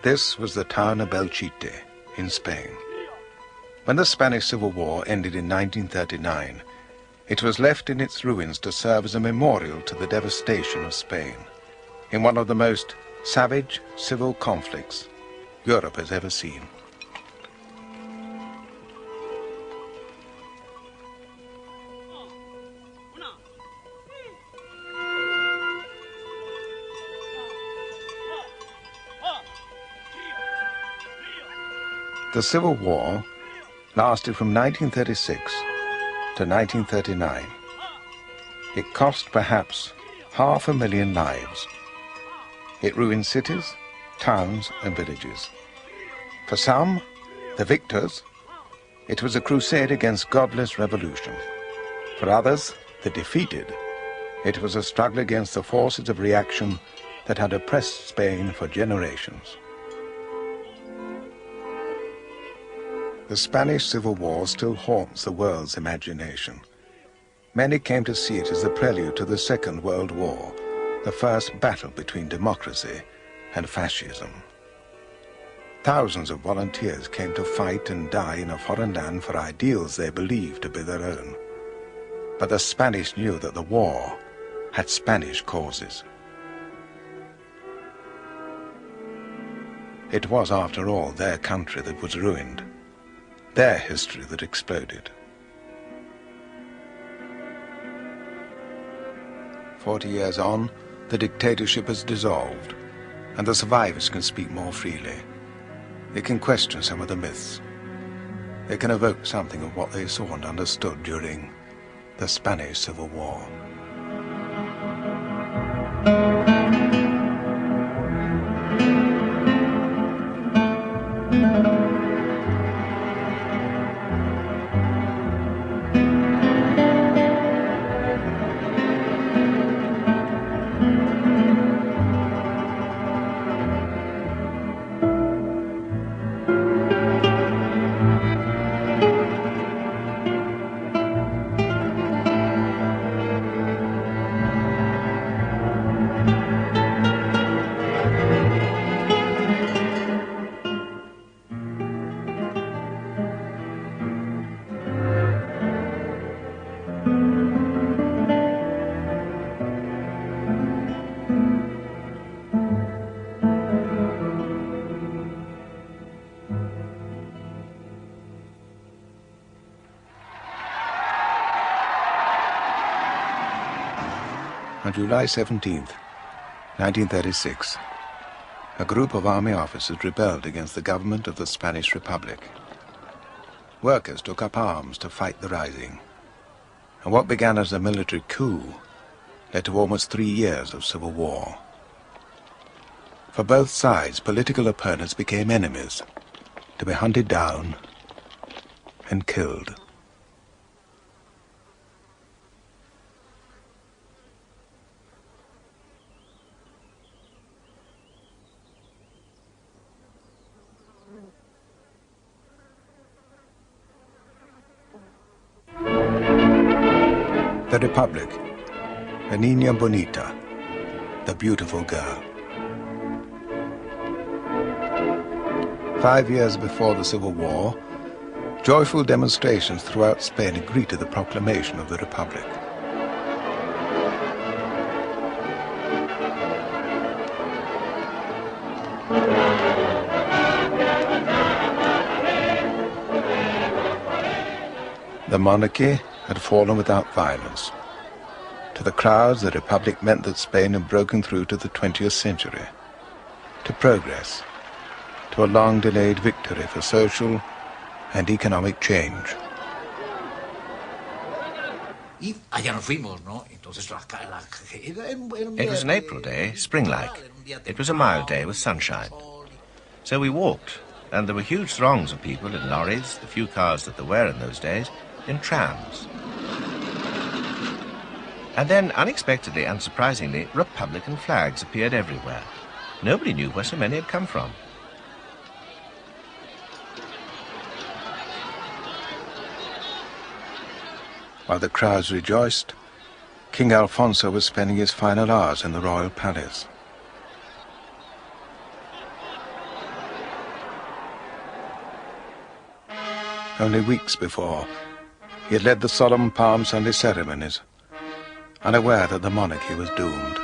This was the town of Belchite in Spain. When the Spanish Civil War ended in 1939, it was left in its ruins to serve as a memorial to the devastation of Spain in one of the most savage civil conflicts Europe has ever seen. The Civil War lasted from 1936 to 1939. It cost perhaps 500,000 lives. It ruined cities, towns and villages. For some, the victors, it was a crusade against godless revolution. For others, the defeated, it was a struggle against the forces of reaction that had oppressed Spain for generations. The Spanish Civil War still haunts the world's imagination. Many came to see it as the prelude to the Second World War, the first battle between democracy and fascism. Thousands of volunteers came to fight and die in a foreign land for ideals they believed to be their own. But the Spanish knew that the war had Spanish causes. It was, after all, their country that was ruined, their history that exploded. 40 years on, the dictatorship has dissolved, and the survivors can speak more freely. They can question some of the myths. They can evoke something of what they saw and understood during the Spanish Civil War. On July 17th, 1936, a group of army officers rebelled against the government of the Spanish Republic. Workers took up arms to fight the rising, and what began as a military coup led to almost 3 years of civil war. For both sides, political opponents became enemies, to be hunted down and killed. The Republic, the Niña Bonita, the beautiful girl. 5 years before the Civil War, joyful demonstrations throughout Spain agreed to the proclamation of the Republic. The monarchy had fallen without violence. To the crowds, the Republic meant that Spain had broken through to the 20th century, to progress, to a long-delayed victory for social and economic change. It was an April day, spring-like. It was a mild day with sunshine. So we walked, and there were huge throngs of people in lorries, the few cars that there were in those days, in trams. And then, unexpectedly and surprisingly, Republican flags appeared everywhere. Nobody knew where so many had come from. While the crowds rejoiced, King Alfonso was spending his final hours in the royal palace. Only weeks before, he had led the solemn Palm Sunday ceremonies, unaware that the monarchy was doomed.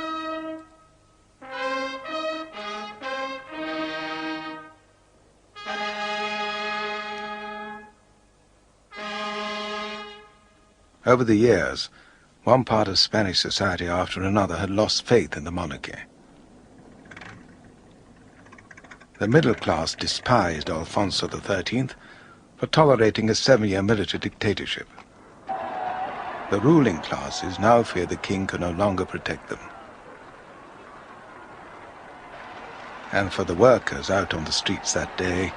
Over the years, one part of Spanish society after another had lost faith in the monarchy. The middle class despised Alfonso XIII for tolerating a 7-year military dictatorship. The ruling classes now feared the king could no longer protect them. And for the workers out on the streets that day,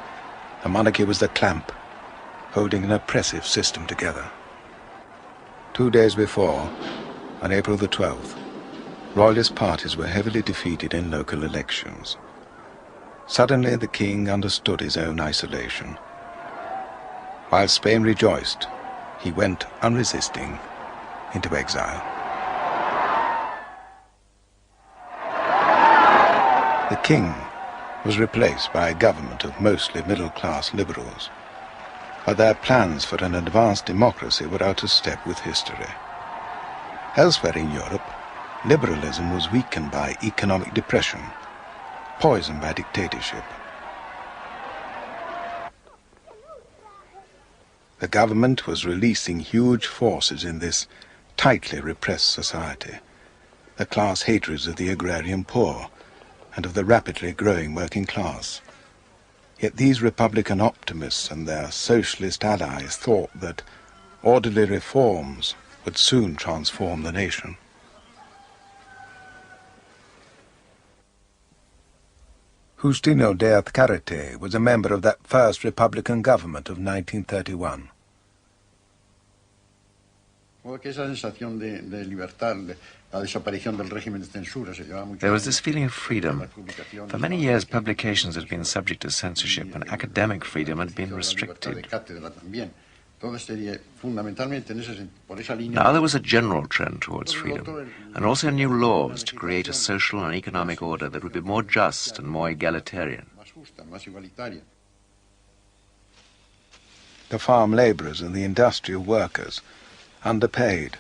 the monarchy was the clamp, holding an oppressive system together. 2 days before, on April the 12th, royalist parties were heavily defeated in local elections. Suddenly the king understood his own isolation. While Spain rejoiced, he went unresisting into exile. The king was replaced by a government of mostly middle-class liberals, but their plans for an advanced democracy were out of step with history. Elsewhere in Europe, liberalism was weakened by economic depression, poisoned by dictatorship. The government was releasing huge forces in this tightly repressed society, the class hatreds of the agrarian poor and of the rapidly growing working class. Yet these Republican optimists and their socialist allies thought that orderly reforms would soon transform the nation. Justino de Azcárate was a member of that first Republican government of 1931. There was this feeling of freedom. For many years, publications had been subject to censorship and academic freedom had been restricted. Now there was a general trend towards freedom, and also new laws to create a social and economic order that would be more just and more egalitarian. The farm laborers and the industrial workers, underpaid,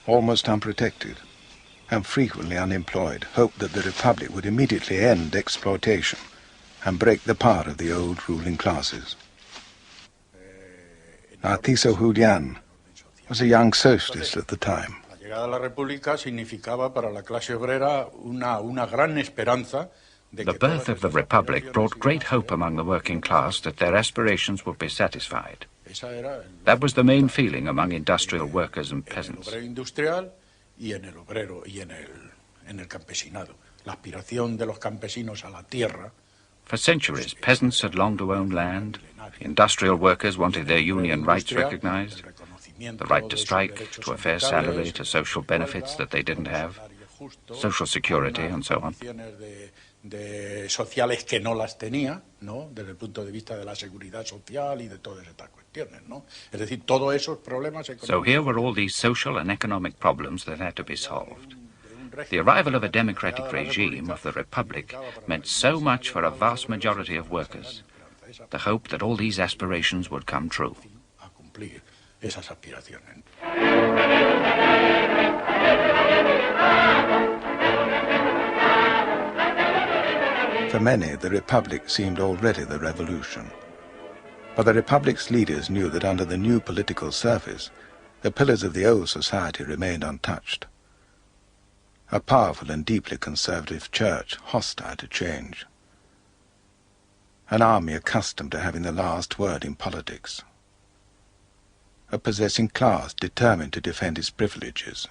almost unprotected, and frequently unemployed, hoped that the Republic would immediately end exploitation and break the power of the old ruling classes. Narciso Julián was a young socialist at the time. The birth of the Republic brought great hope among the working class that their aspirations would be satisfied. That was the main feeling among industrial workers and peasants. For centuries, peasants had longed to own land. Industrial workers wanted their union rights recognized, the right to strike, to a fair salary, to social benefits that they didn't have, social security, and so on. Sociales que no las tenía, ¿no? Desde el punto de vista de la seguridad social y de todas estas cuestiones, ¿no? Es decir, todos esos problemas. So here were all these social and economic problems that had to be solved. The arrival of a democratic regime of the Republic meant so much for a vast majority of workers, the hope that all these aspirations would come true. For many, the Republic seemed already the revolution. But the Republic's leaders knew that under the new political surface, the pillars of the old society remained untouched. A powerful and deeply conservative church hostile to change. An army accustomed to having the last word in politics. A possessing class determined to defend its privileges.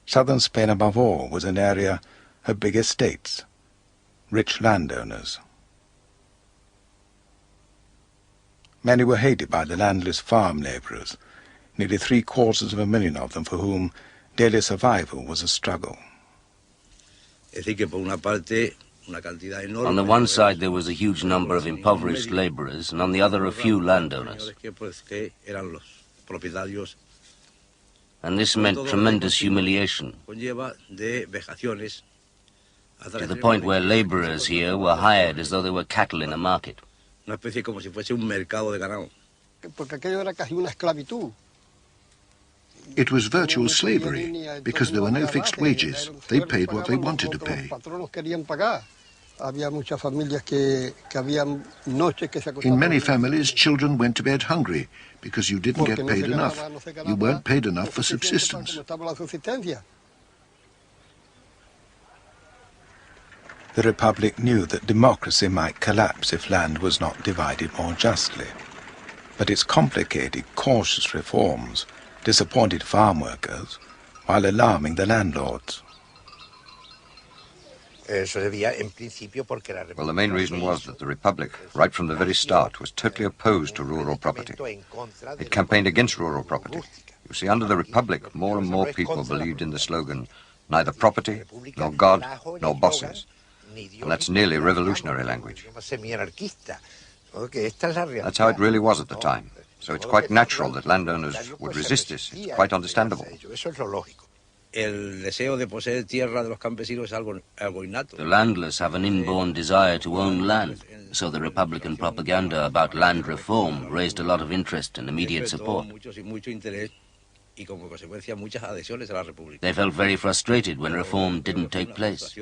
Southern Spain, above all, was an area of big estates, rich landowners. Many were hated by the landless farm laborers, nearly 750,000 of them for whom daily survival was a struggle. On the one side there was a huge number of impoverished laborers, and on the other a few landowners. And this meant tremendous humiliation, to the point where laborers here were hired as though they were cattle in a market. Una especie como si fuese un mercado de ganado. Porque aquello era casi una esclavitud. It was virtual slavery because there were no fixed wages. They paid what they wanted to pay. In many families, children went to bed hungry because you didn't get paid enough. You weren't paid enough for subsistence. The Republic knew that democracy might collapse if land was not divided more justly. But its complicated, cautious reforms disappointed farm workers while alarming the landlords. Well, the main reason was that the Republic, right from the very start, was totally opposed to rural property. It campaigned against rural property. You see, under the Republic, more and more people believed in the slogan, neither property, nor God, nor bosses. And that's nearly revolutionary language. That's how it really was at the time. So it's quite natural that landowners would resist this. It's quite understandable. The landless have an inborn desire to own land, so the Republican propaganda about land reform raised a lot of interest and immediate support. They felt very frustrated when reform didn't take place.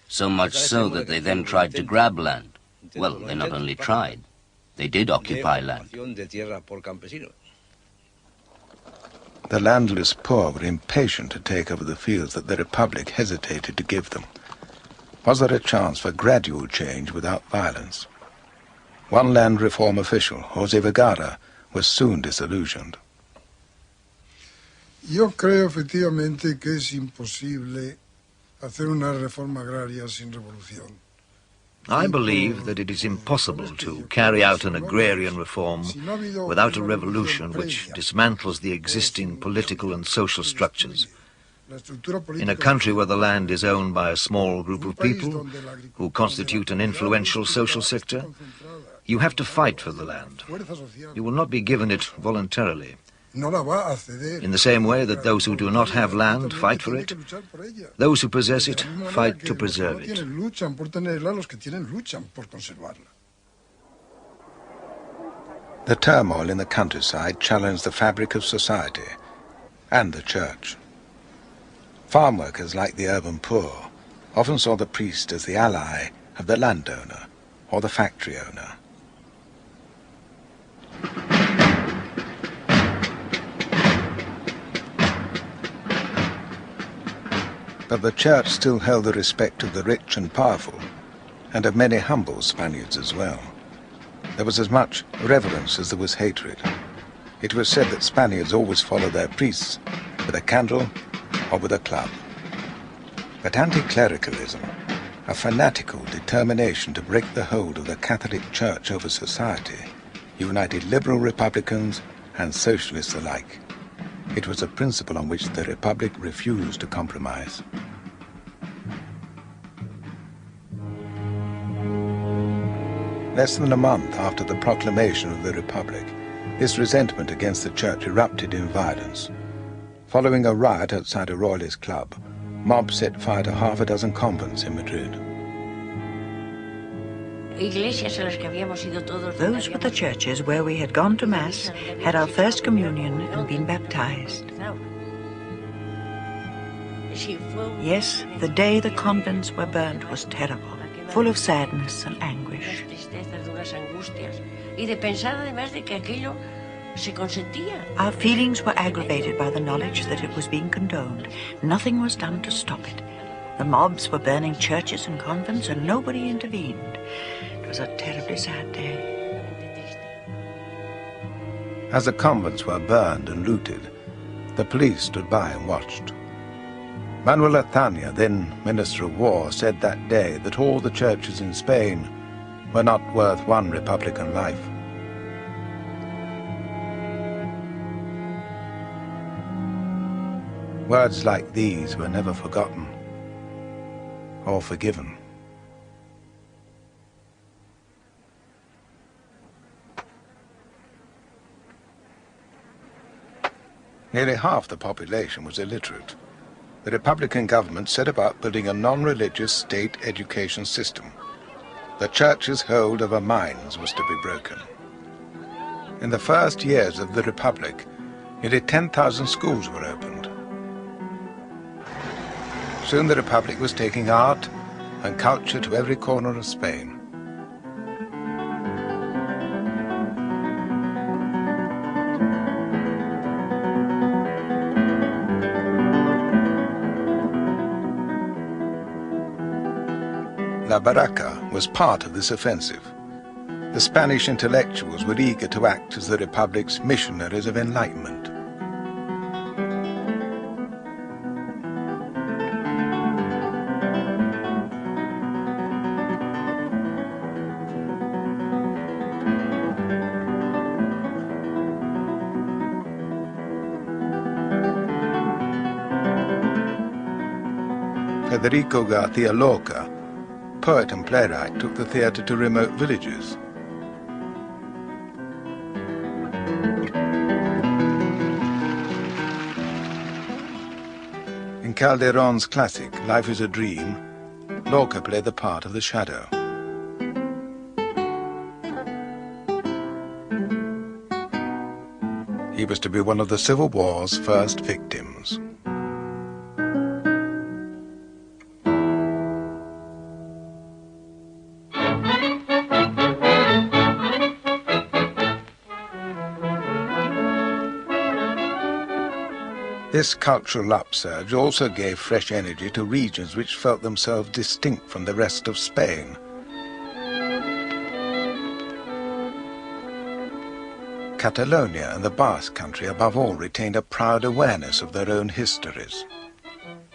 So much so that they then tried to grab land. Well, they not only tried, they did occupy land. The landless poor were impatient to take over the fields that the Republic hesitated to give them. Was there a chance for gradual change without violence? One land reform official, José Vergara, was soon disillusioned. Yo creo efectivamente que es imposible hacer una reforma agraria sin revolución. I believe that it is impossible to carry out an agrarian reform without a revolution which dismantles the existing political and social structures. In a country where the land is owned by a small group of people who constitute an influential social sector, you have to fight for the land. You will not be given it voluntarily. In the same way that those who do not have land fight for it, those who possess it fight to preserve it. The turmoil in the countryside challenged the fabric of society and the church. Farm workers, like the urban poor, often saw the priest as the ally of the landowner or the factory owner. But the church still held the respect of the rich and powerful, and of many humble Spaniards as well. There was as much reverence as there was hatred. It was said that Spaniards always followed their priests with a candle or with a club. But anti-clericalism, a fanatical determination to break the hold of the Catholic Church over society, united liberal Republicans and socialists alike. It was a principle on which the Republic refused to compromise. Less than a month after the proclamation of the Republic, this resentment against the Church erupted in violence. Following a riot outside a Royalist club, mobs set fire to half a dozen convents in Madrid. Those were the churches where we had gone to Mass, had our first communion, and been baptized. Yes, the day the convents were burnt was terrible, full of sadness and anguish. Our feelings were aggravated by the knowledge that it was being condoned. Nothing was done to stop it. The mobs were burning churches and convents, and nobody intervened. It was a terribly sad day. As the convents were burned and looted, the police stood by and watched. Manuel Azaña, then Minister of War, said that day that all the churches in Spain were not worth one Republican life. Words like these were never forgotten or forgiven. Nearly half the population was illiterate. the Republican government set about building a non-religious state education system. The church's hold over minds was to be broken. In the first years of the Republic, nearly 10,000 schools were opened. Soon the Republic was taking art and culture to every corner of Spain. La Barraca was part of this offensive. The Spanish intellectuals were eager to act as the Republic's missionaries of enlightenment. Federico García Lorca, poet and playwright, took the theatre to remote villages. In Calderon's classic, Life is a Dream, Lorca played the part of the shadow. He was to be one of the Civil War's first victims. This cultural upsurge also gave fresh energy to regions which felt themselves distinct from the rest of Spain. Catalonia and the Basque Country above all retained a proud awareness of their own histories.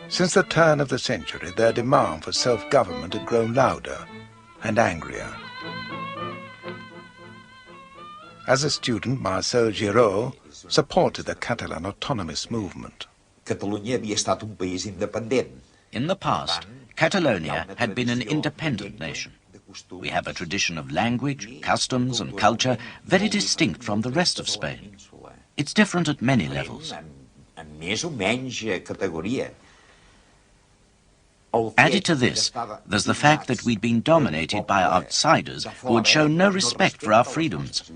Since the turn of the century, their demand for self-government had grown louder and angrier. As a student, Marcel Giraud supported the Catalan autonomous movement. In the past, Catalonia had been an independent nation. We have a tradition of language, customs and culture very distinct from the rest of Spain. It's different at many levels. Added to this, there's the fact that we'd been dominated by outsiders who had shown no respect for our freedoms.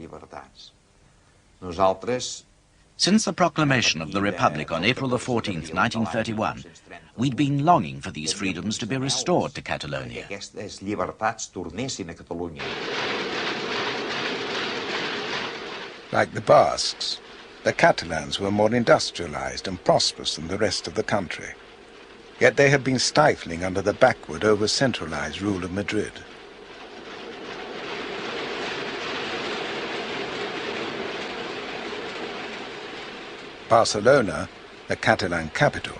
Since the proclamation of the Republic on April the 14th, 1931, we'd been longing for these freedoms to be restored to Catalonia. Like the Basques, the Catalans were more industrialized and prosperous than the rest of the country. Yet they had been stifling under the backward, over-centralized rule of Madrid. Barcelona, the Catalan capital,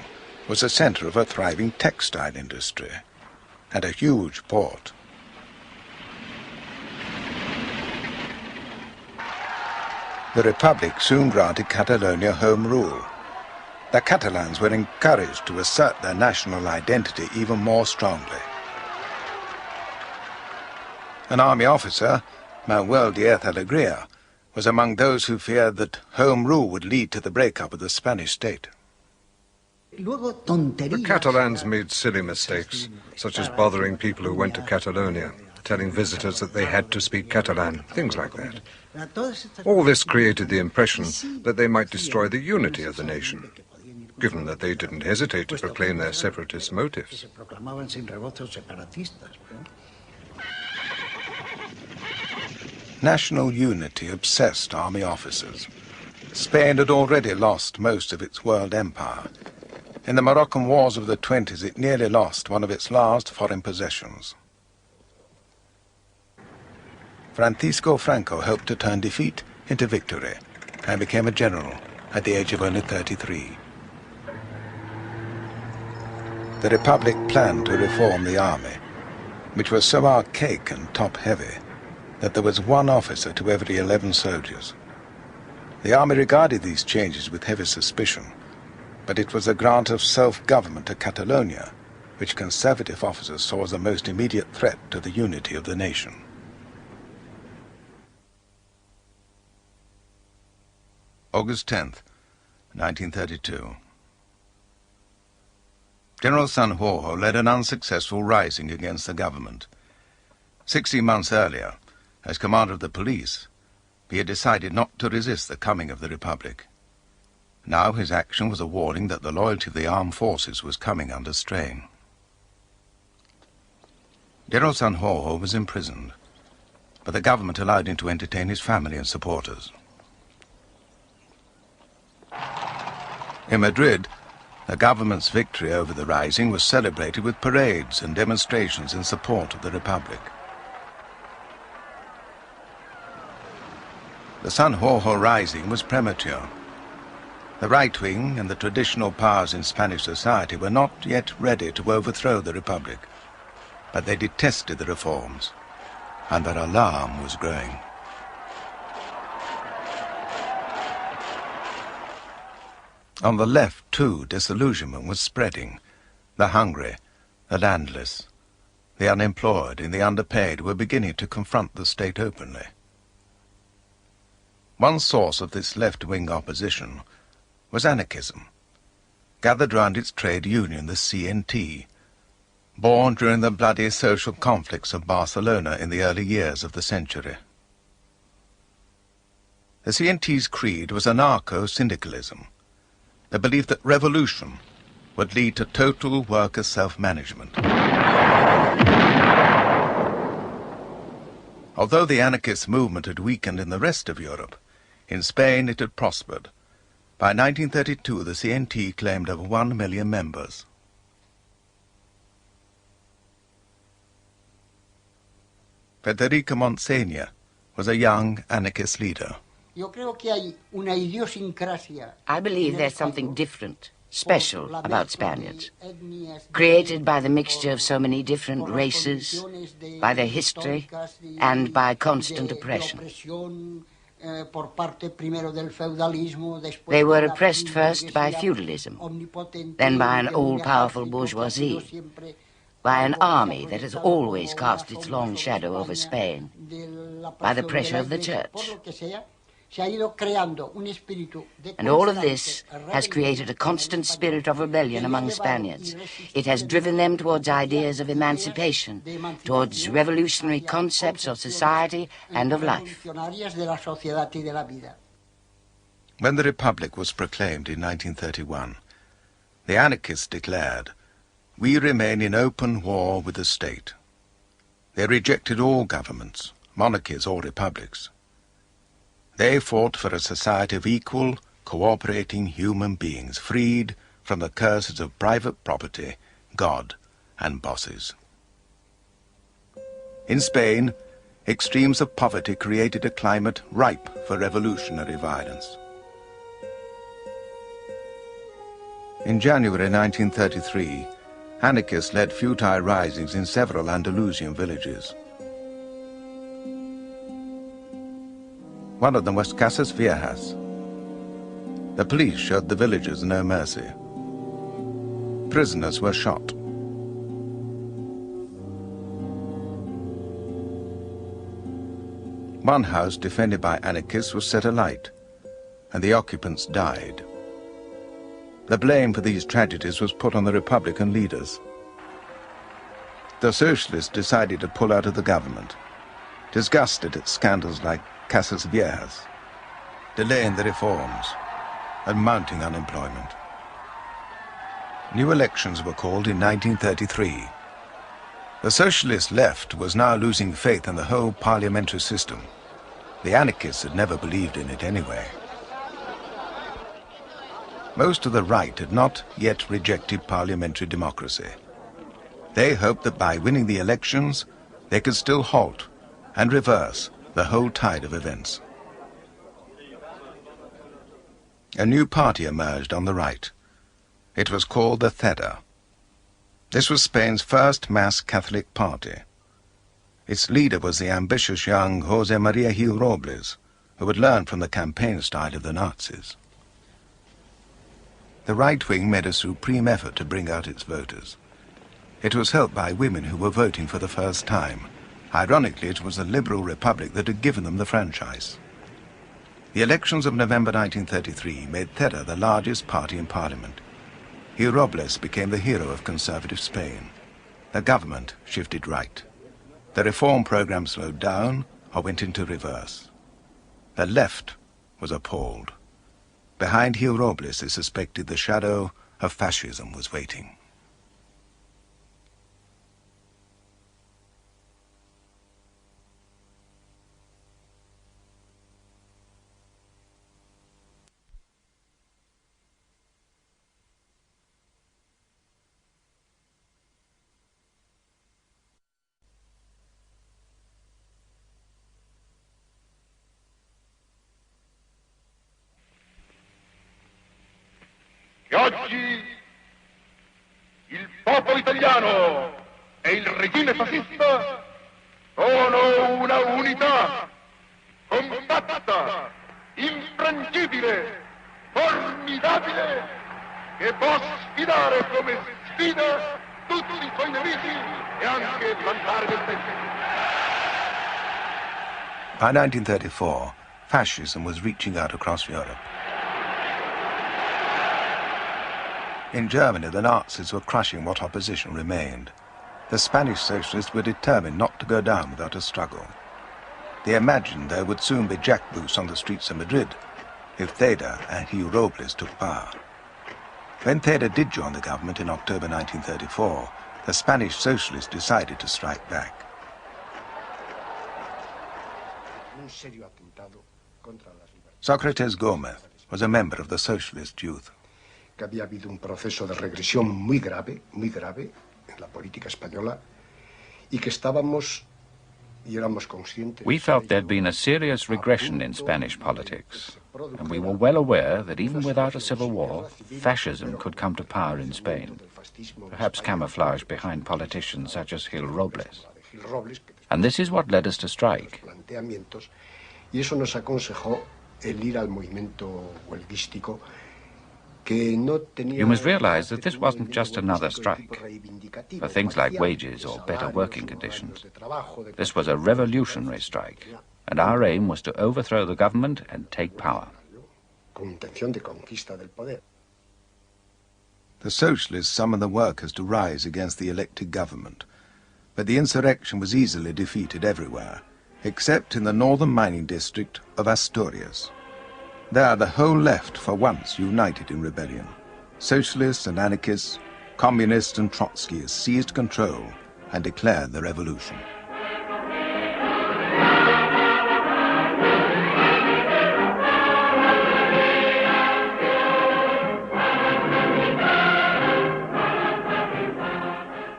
was the center of a thriving textile industry and a huge port. The Republic soon granted Catalonia home rule. The Catalans were encouraged to assert their national identity even more strongly. An army officer, Manuel Diaz Alegría, was among those who feared that home rule would lead to the breakup of the Spanish state. The Catalans made silly mistakes, such as bothering people who went to Catalonia, telling visitors that they had to speak Catalan, things like that. All this created the impression that they might destroy the unity of the nation, given that they didn't hesitate to proclaim their separatist motives. National unity obsessed army officers. Spain had already lost most of its world empire. In the Moroccan Wars of the 20s, it nearly lost one of its last foreign possessions. Francisco Franco helped to turn defeat into victory and became a general at the age of only 33. The Republic planned to reform the army, which was so archaic and top-heavy that there was one officer to every 11 soldiers. The army regarded these changes with heavy suspicion, but it was a grant of self-government to Catalonia, which conservative officers saw as the most immediate threat to the unity of the nation. August 10th, 1932. General Sanjurjo led an unsuccessful rising against the government. 16 months earlier, as commander of the police, he had decided not to resist the coming of the Republic. Now his action was a warning that the loyalty of the armed forces was coming under strain. General Sanjurjo was imprisoned, but the government allowed him to entertain his family and supporters. In Madrid, the government's victory over the rising was celebrated with parades and demonstrations in support of the Republic. The Sanjurjo rising was premature. The right wing and the traditional powers in Spanish society were not yet ready to overthrow the Republic, but they detested the reforms, and their alarm was growing. On the left, too, disillusionment was spreading. The hungry, the landless, the unemployed, and the underpaid were beginning to confront the state openly. One source of this left-wing opposition was anarchism, gathered round its trade union, the CNT, born during the bloody social conflicts of Barcelona in the early years of the century. The CNT's creed was anarcho-syndicalism, the belief that revolution would lead to total worker self-management. Although the anarchist movement had weakened in the rest of Europe, in Spain it had prospered. By 1932 the CNT claimed over 1 million members. Federico Montseny was a young anarchist leader. I believe there's something different, special about Spaniards, created by the mixture of so many different races, by their history, and by constant oppression. They were oppressed first by feudalism, then by an all-powerful bourgeoisie, by an army that has always cast its long shadow over Spain, by the pressure of the church. And all of this has created a constant spirit of rebellion among Spaniards. It has driven them towards ideas of emancipation, towards revolutionary concepts of society and of life. When the Republic was proclaimed in 1931, the anarchists declared, "We remain in open war with the state." They rejected all governments, monarchies or republics. They fought for a society of equal, cooperating human beings, freed from the curses of private property, God, and bosses. In Spain, extremes of poverty created a climate ripe for revolutionary violence. In January 1933, anarchists led futile risings in several Andalusian villages. One of them was Casas Viejas. The police showed the villagers no mercy. Prisoners were shot. One house defended by anarchists was set alight, and the occupants died. The blame for these tragedies was put on the Republican leaders. The socialists decided to pull out of the government, disgusted at scandals like Casas Viejas, delaying the reforms, and mounting unemployment. New elections were called in 1933. The socialist left was now losing faith in the whole parliamentary system. The anarchists had never believed in it anyway. Most of the right had not yet rejected parliamentary democracy. They hoped that by winning the elections, they could still halt and reverse the whole tide of events. A new party emerged on the right. It was called the CETA. This was Spain's first mass Catholic party. Its leader was the ambitious young José María Gil Robles, who had learned from the campaign style of the Nazis. The right wing made a supreme effort to bring out its voters. It was helped by women who were voting for the first time. Ironically, it was the Liberal Republic that had given them the franchise. The elections of November 1933 made CETA the largest party in Parliament. Gil Robles became the hero of conservative Spain. The government shifted right. The reform program slowed down or went into reverse. The left was appalled. Behind Gil Robles, they suspected the shadow of fascism was waiting. Che oggi il popolo italiano e il regime fascista sono una unità compatta, infrangibile, formidabile, che può sfidare come sfida tutti i suoi nemici e anche vantare del tempo. By 1934, fascism was reaching out across Europe. In Germany, the Nazis were crushing what opposition remained. The Spanish socialists were determined not to go down without a struggle. They imagined there would soon be jackboots on the streets of Madrid if Theda and Gil Robles took power. When Theda did join the government in October 1934, the Spanish socialists decided to strike back. Socrates Gómez was a member of the socialist youth. Que había habido un proceso de regresión muy grave en la política española y que estábamos y éramos conscientes. We felt there'd been a serious regression in Spanish politics, and we were well aware that even without a civil war, fascism could come to power in Spain, perhaps camouflaged behind politicians such as Gil Robles. And this is what led us to strike. Y eso nos aconsejó el ir al movimiento huelguístico. You must realize that this wasn't just another strike for things like wages or better working conditions. This was a revolutionary strike, and our aim was to overthrow the government and take power. The socialists summoned the workers to rise against the elected government, but the insurrection was easily defeated everywhere, except in the northern mining district of Asturias. There, the whole left for once united in rebellion. Socialists and anarchists, communists and Trotskyists seized control and declared the revolution.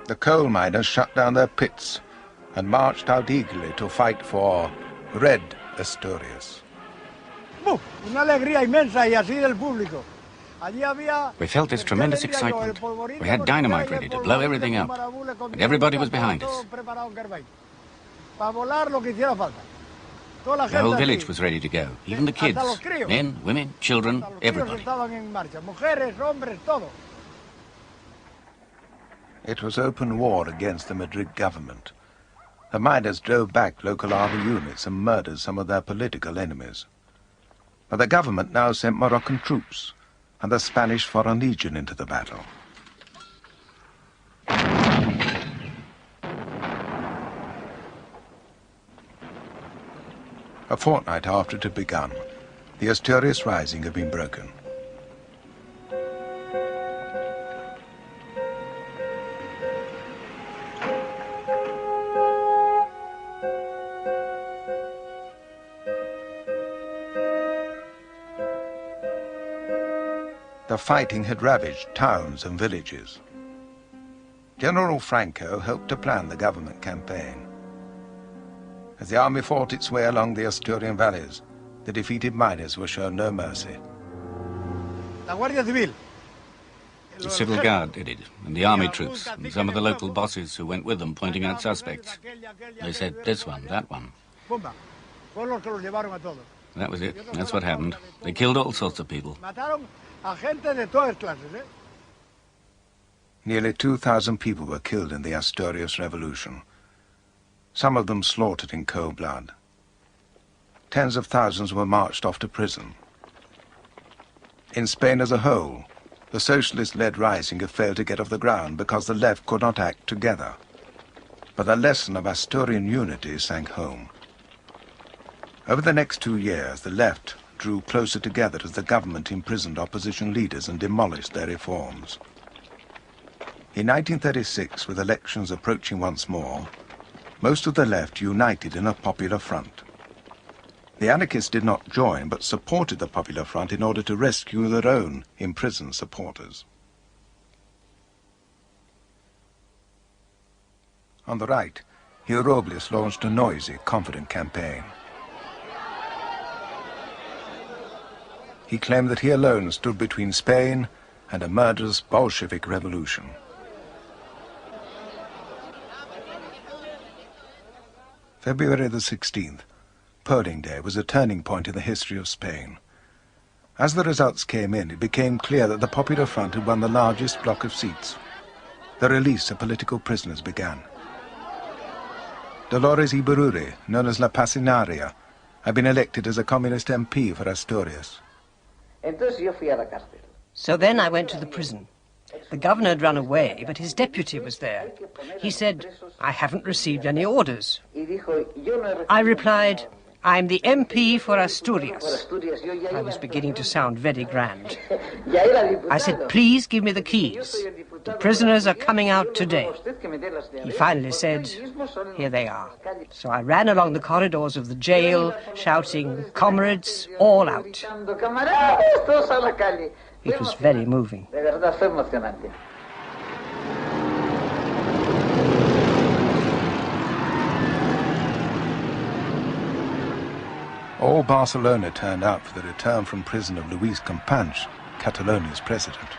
The coal miners shut down their pits and marched out eagerly to fight for Red Asturias. Una alegría inmensa y así del público. We felt this tremendous excitement. We had dynamite ready to blow everything up, and everybody was behind us. The whole village was ready to go, even the kids, men, women, children, everybody. It was open war against the Madrid government. The miners drove back local army units and murdered some of their political enemies. But the government now sent Moroccan troops and the Spanish Foreign Legion into the battle. A fortnight after it had begun, the Asturias Rising had been broken. The fighting had ravaged towns and villages. General Franco helped to plan the government campaign. As the army fought its way along the Asturian valleys, the defeated miners were shown no mercy. The civil guard did it, and the army troops, and some of the local bosses who went with them pointing out suspects. They said, this one, that one. That was it. That's what happened. They killed all sorts of people. Nearly 2,000 people were killed in the Asturias Revolution, some of them slaughtered in cold blood. Tens of thousands were marched off to prison. In Spain as a whole, The socialist-led rising had failed to get off the ground because the left could not act together. But the lesson of Asturian unity sank home. Over the next 2 years, the left drew closer together as the government imprisoned opposition leaders and demolished their reforms. In 1936, with elections approaching once more, most of the left united in a popular front. The anarchists did not join, but supported the Popular Front in order to rescue their own imprisoned supporters. On the right, Gil Robles launched a noisy, confident campaign. He claimed that he alone stood between Spain and a murderous Bolshevik revolution. February the 16th, polling day, was a turning point in the history of Spain. As the results came in, it became clear that the Popular Front had won the largest block of seats. The release of political prisoners began. Dolores Ibarruri, known as La Pasinaria, had been elected as a communist MP for Asturias. So then I went to the prison. The governor had run away, but his deputy was there. He said, "I haven't received any orders." I replied, "I'm the MP for Asturias." I was beginning to sound very grand. I said, "Please give me the keys. The prisoners are coming out today." He finally said, "Here they are." So I ran along the corridors of the jail, shouting, "Comrades, all out." It was very moving. All Barcelona turned out for the return from prison of Luis Companys, Catalonia's president.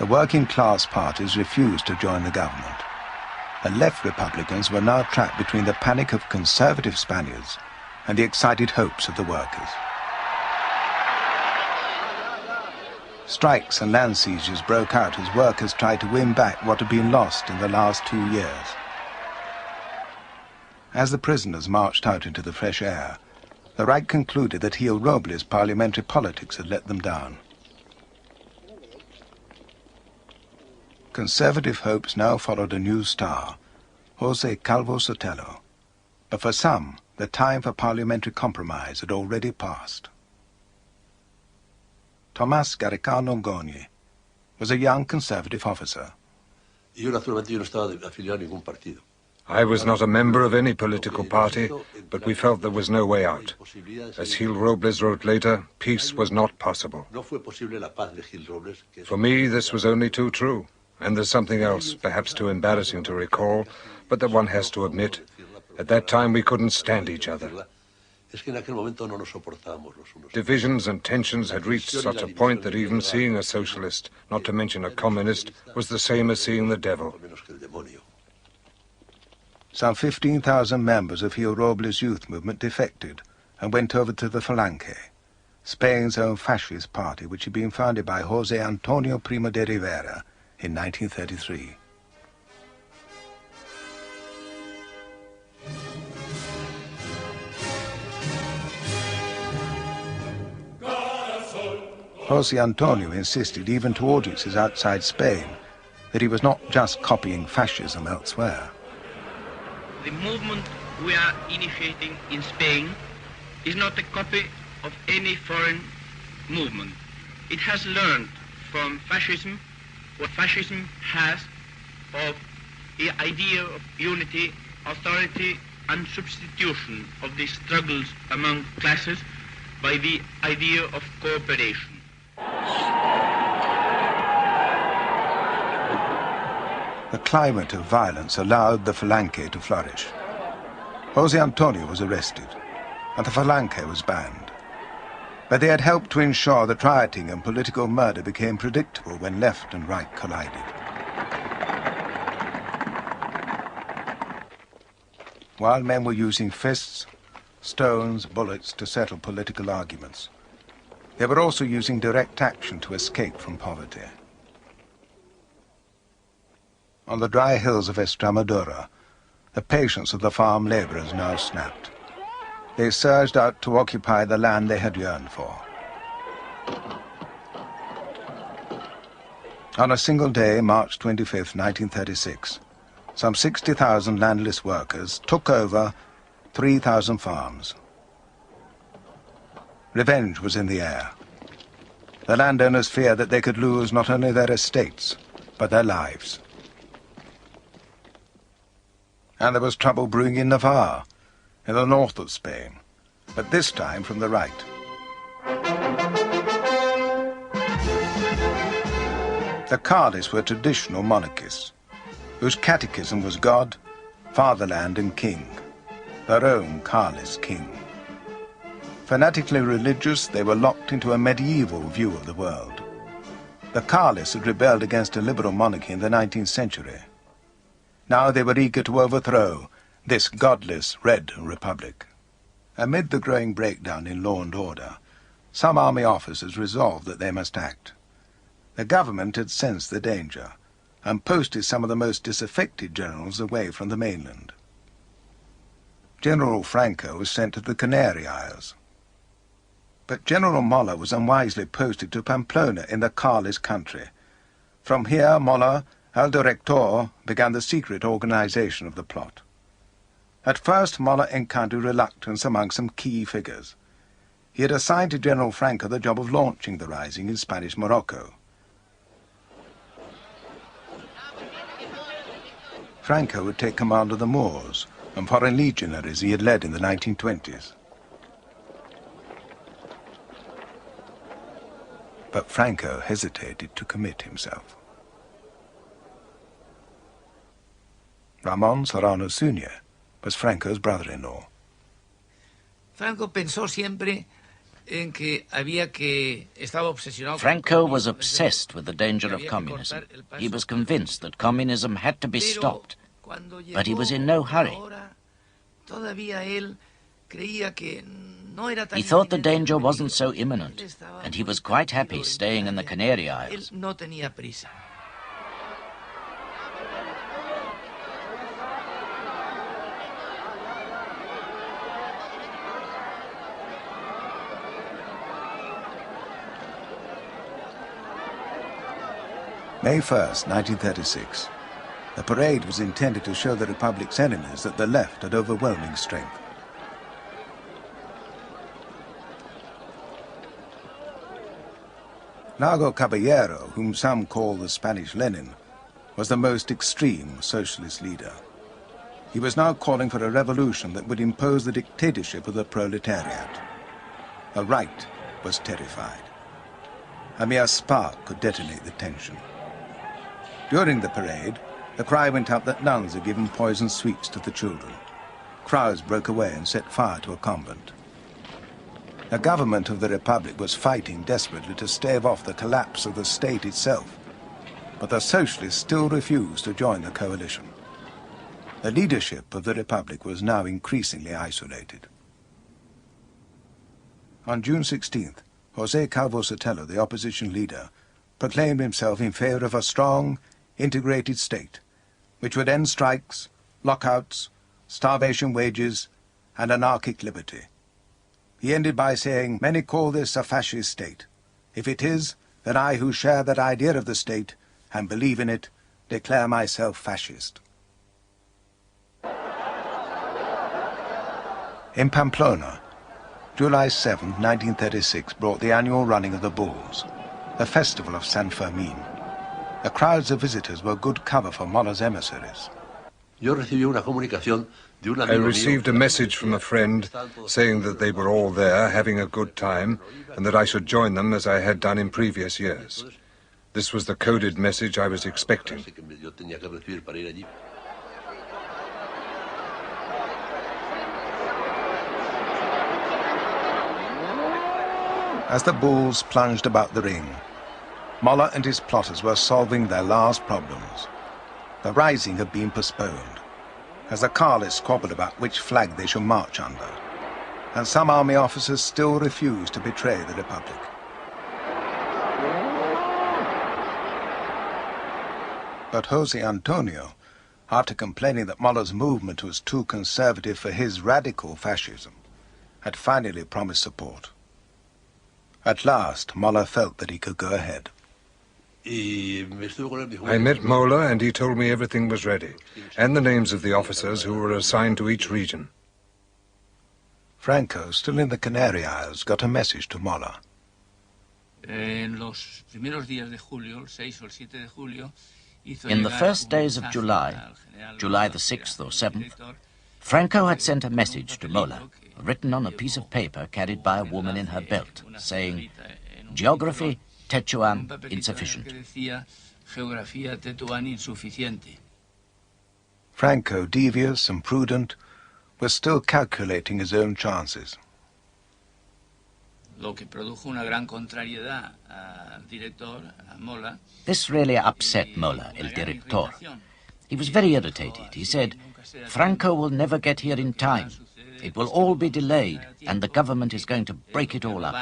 The working class parties refused to join the government. The left Republicans were now trapped between the panic of conservative Spaniards and the excited hopes of the workers. Strikes and land seizures broke out as workers tried to win back what had been lost in the last 2 years. As the prisoners marched out into the fresh air, the right concluded that Gil Robles' parliamentary politics had let them down. Conservative hopes now followed a new star, José Calvo Sotelo. But for some, the time for parliamentary compromise had already passed. Tomás Garicano Goñi was a young conservative officer. I was not a member of any political party, but we felt there was no way out. As Gil Robles wrote later, peace was not possible. For me, this was only too true. And there's something else, perhaps too embarrassing to recall, but that one has to admit. At that time, we couldn't stand each other. Divisions and tensions had reached such a point that even seeing a socialist, not to mention a communist, was the same as seeing the devil. Some 15,000 members of Gil Robles' youth movement defected and went over to the Falange, Spain's own fascist party, which had been founded by José Antonio Primo de Rivera in 1933. José Antonio insisted, even to audiences outside Spain, that he was not just copying fascism elsewhere. The movement we are initiating in Spain is not a copy of any foreign movement. It has learned from fascism what fascism has of the idea of unity, authority, and substitution of the struggles among classes by the idea of cooperation. The climate of violence allowed the Falange to flourish. José Antonio was arrested, and the Falange was banned. But they had helped to ensure that rioting and political murder became predictable when left and right collided. While men were using fists, stones, bullets to settle political arguments, they were also using direct action to escape from poverty. On the dry hills of Estremadura, the patience of the farm laborers now snapped. They surged out to occupy the land they had yearned for. On a single day, March 25, 1936, some 60,000 landless workers took over 3,000 farms. Revenge was in the air. The landowners feared that they could lose not only their estates, but their lives. And there was trouble brewing in Navarre, in the north of Spain, but this time from the right. The Carlists were traditional monarchists, whose catechism was God, fatherland and king, their own Carlist king. Fanatically religious, they were locked into a medieval view of the world. The Carlists had rebelled against a liberal monarchy in the 19th century. Now they were eager to overthrow this godless Red Republic. Amid the growing breakdown in law and order, some army officers resolved that they must act. The government had sensed the danger and posted some of the most disaffected generals away from the mainland. General Franco was sent to the Canary Isles. But General Mola was unwisely posted to Pamplona in the Carlist country. From here, Mola, El Director, began the secret organization of the plot. At first, Mola encountered reluctance among some key figures. He had assigned to General Franco the job of launching the rising in Spanish Morocco. Franco would take command of the Moors and foreign legionaries he had led in the 1920s. But Franco hesitated to commit himself. Ramon Serrano Suñer was Franco's brother-in-law. Franco was obsessed with the danger of communism. He was convinced that communism had to be stopped, but he was in no hurry. He thought the danger wasn't so imminent, and he was quite happy staying in the Canary Isles. May 1st, 1936. The parade was intended to show the Republic's enemies that the left had overwhelming strength. Largo Caballero, whom some call the Spanish Lenin, was the most extreme socialist leader. He was now calling for a revolution that would impose the dictatorship of the proletariat. The right was terrified. A mere spark could detonate the tension. During the parade, the cry went up that nuns had given poisoned sweets to the children. Crowds broke away and set fire to a convent. The government of the Republic was fighting desperately to stave off the collapse of the state itself, but the socialists still refused to join the coalition. The leadership of the Republic was now increasingly isolated. On June 16th, José Calvo Sotelo, the opposition leader, proclaimed himself in favor of a strong, integrated state, which would end strikes, lockouts, starvation wages, and anarchic liberty. He ended by saying, "Many call this a fascist state. If it is, then I, who share that idea of the state and believe in it, declare myself fascist." In Pamplona, July 7, 1936 brought the annual running of the bulls, the festival of San Fermin. The crowds of visitors were good cover for Mola's emissaries. I received a message from a friend saying that they were all there having a good time and that I should join them as I had done in previous years. This was the coded message I was expecting. As the bulls plunged about the ring, Mola and his plotters were solving their last problems. The rising had been postponed, as the Carlists squabbled about which flag they should march under, and some army officers still refused to betray the Republic. But José Antonio, after complaining that Mola's movement was too conservative for his radical fascism, had finally promised support. At last, Mola felt that he could go ahead. I met Mola and he told me everything was ready, and the names of the officers who were assigned to each region. Franco, still in the Canary Isles, got a message to Mola. In the first days of July, July the 6th or 7th, Franco had sent a message to Mola, written on a piece of paper carried by a woman in her belt, saying, "Geography, Tetuan, insufficient." Franco, devious and prudent, was still calculating his own chances. This really upset Mola, el director. He was very irritated. He said, "Franco will never get here in time. It will all be delayed, and the government is going to break it all up."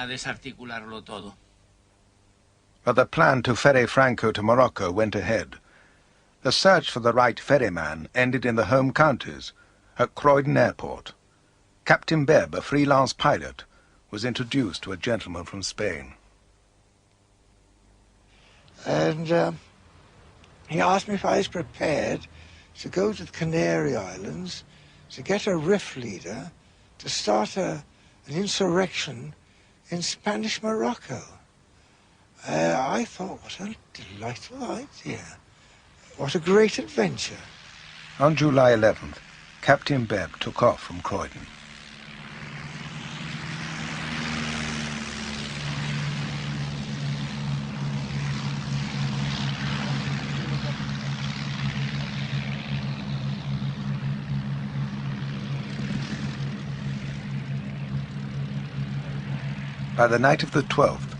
But the plan to ferry Franco to Morocco went ahead. The search for the right ferryman ended in the home counties, at Croydon Airport. Captain Bebb, a freelance pilot, was introduced to a gentleman from Spain. And he asked me if I was prepared to go to the Canary Islands to get a RIF leader to start an insurrection in Spanish Morocco. I thought, what a delightful idea. What a great adventure. On July 11th, Captain Bebb took off from Croydon. By the night of the 12th,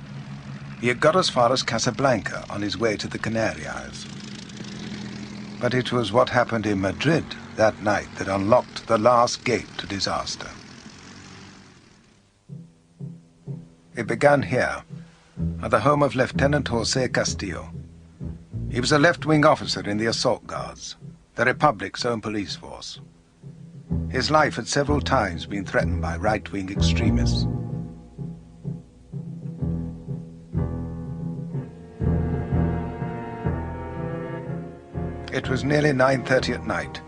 he had got as far as Casablanca on his way to the Canary Isles. But it was what happened in Madrid that night that unlocked the last gate to disaster. It began here, at the home of Lieutenant José Castillo. He was a left-wing officer in the Assault Guards, the Republic's own police force. His life had several times been threatened by right-wing extremists. It was nearly 9:30 at night.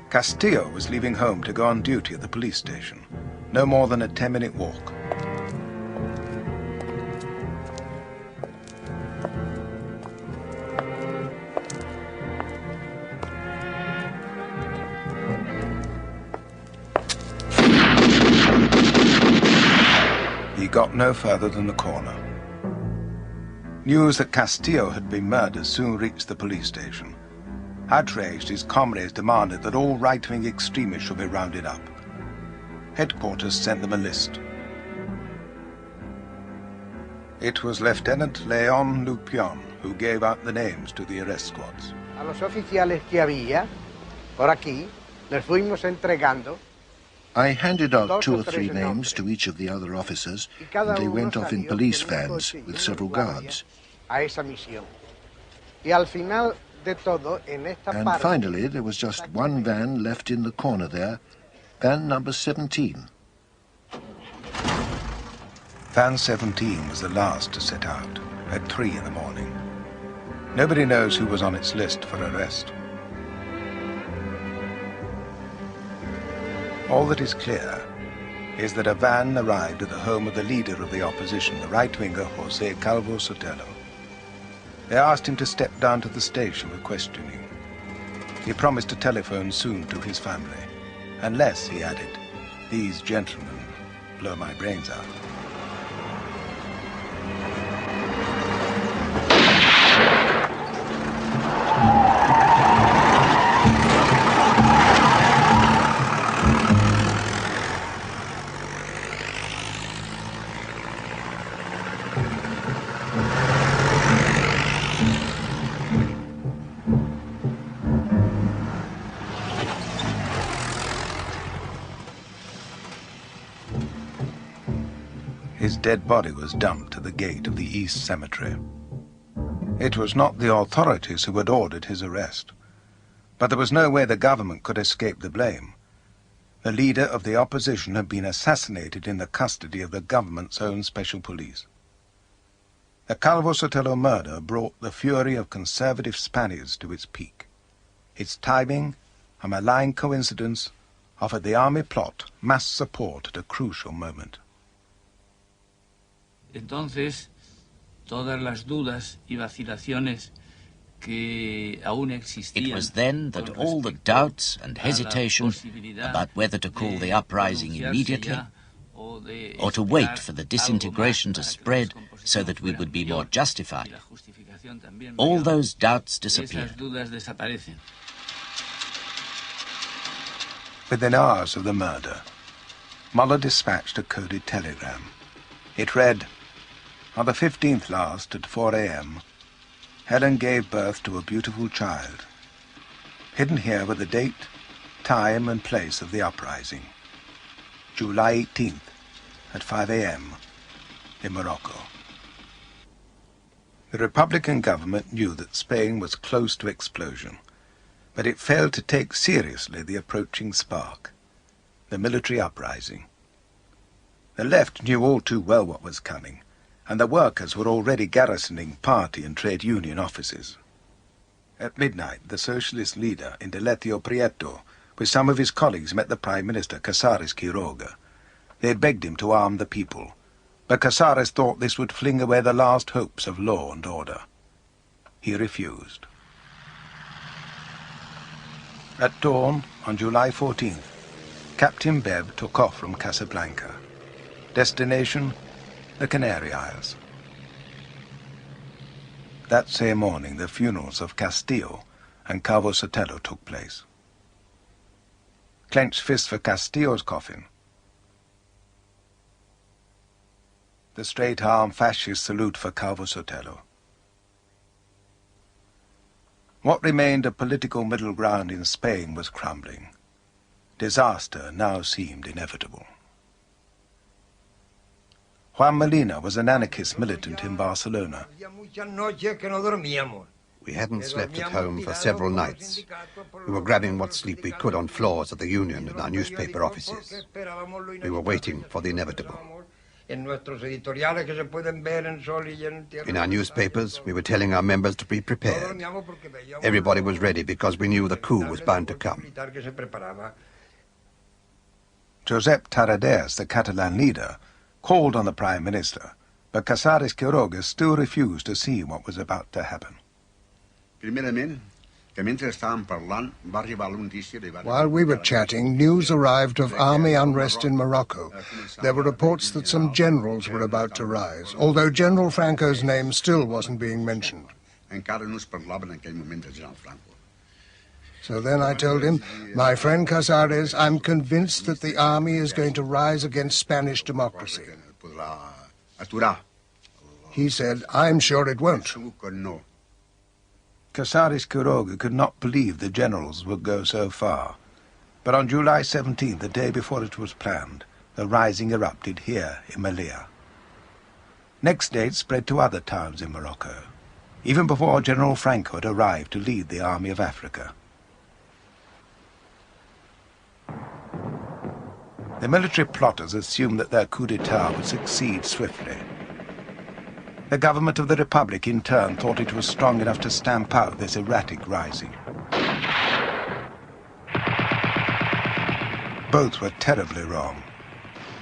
Castillo was leaving home to go on duty at the police station, no more than a 10-minute walk. He got no further than the corner. News that Castillo had been murdered soon reached the police station. Outraged, his comrades demanded that all right-wing extremists should be rounded up. Headquarters sent them a list. It was Lieutenant Leon Lupion who gave out the names to the arrest squads. A los oficiales que había por aquí les fuimos entregando. I handed out 2 or 3 names to each of the other officers, and they went off in police vans with several guards. And finally, there was just one van left in the corner there, van number 17. Van 17 was the last to set out, at 3 in the morning. Nobody knows who was on its list for arrest. All that is clear is that a van arrived at the home of the leader of the opposition, the right-winger José Calvo Sotelo. They asked him to step down to the station for questioning. He promised to telephone soon to his family, unless, he added, these gentlemen blow my brains out. His dead body was dumped at the gate of the East Cemetery. It was not the authorities who had ordered his arrest, but there was no way the government could escape the blame. The leader of the opposition had been assassinated in the custody of the government's own special police. The Calvo Sotelo murder brought the fury of conservative Spaniards to its peak. Its timing, a malign coincidence, offered the army plot mass support at a crucial moment. Entonces, todas las dudas y vacilaciones que aún existían. It was then that all the doubts and hesitation about whether to call the uprising immediately or to wait for the disintegration to spread so that we would be more justified, all those doubts disappeared. Within hours of the murder, Muller dispatched a coded telegram. It read, "On the 15th last, at 4 a.m., Helen gave birth to a beautiful child. Hidden here were the date, time and place of the uprising. July 18th, at 5 a.m., in Morocco." The Republican government knew that Spain was close to explosion, but it failed to take seriously the approaching spark, the military uprising. The left knew all too well what was coming, and the workers were already garrisoning party and trade union offices. At midnight, the socialist leader, Indalecio Prieto, with some of his colleagues met the Prime Minister, Casares Quiroga. They had begged him to arm the people, but Casares thought this would fling away the last hopes of law and order. He refused. At dawn, on July 14th, Captain Bebb took off from Casablanca. Destination, the Canary Isles. That same morning, the funerals of Castillo and Calvo Sotelo took place. Clenched fist for Castillo's coffin. The straight-arm fascist salute for Calvo Sotelo. What remained a political middle ground in Spain was crumbling. Disaster now seemed inevitable. Juan Molina was an anarchist militant in Barcelona. We hadn't slept at home for several nights. We were grabbing what sleep we could on floors of the union and our newspaper offices. We were waiting for the inevitable. In our newspapers, we were telling our members to be prepared. Everybody was ready because we knew the coup was bound to come. Josep Tarradellas, the Catalan leader, called on the Prime Minister, but Casares Quiroga still refused to see what was about to happen. While we were chatting, news arrived of army unrest in Morocco. There were reports that some generals were about to rise, although General Franco's name still wasn't being mentioned. So then I told him, "My friend Casares, I'm convinced that the army is going to rise against Spanish democracy." He said, "I'm sure it won't." Casares Quiroga could not believe the generals would go so far. But on July 17th, the day before it was planned, the rising erupted here in Melilla. Next day it spread to other towns in Morocco, even before General Franco had arrived to lead the Army of Africa. The military plotters assumed that their coup d'etat would succeed swiftly. The government of the Republic, in turn, thought it was strong enough to stamp out this erratic rising. Both were terribly wrong.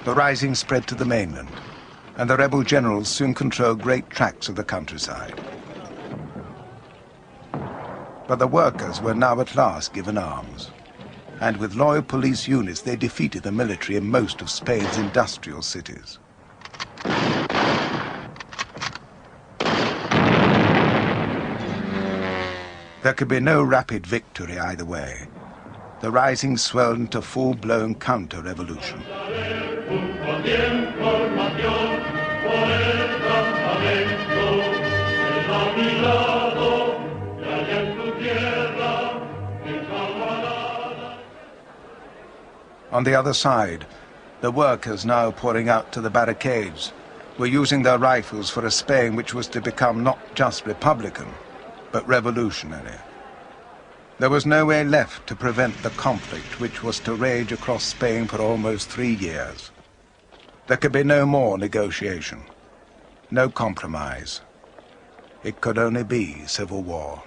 The rising spread to the mainland, and the rebel generals soon controlled great tracts of the countryside. But the workers were now at last given arms, and with loyal police units they defeated the military in most of Spain's industrial cities. There could be no rapid victory either way. The rising swelled into full-blown counter-revolution. On the other side, the workers, now pouring out to the barricades, were using their rifles for a Spain which was to become not just republican, but revolutionary. There was no way left to prevent the conflict which was to rage across Spain for almost 3 years. There could be no more negotiation, no compromise, It could only be civil war.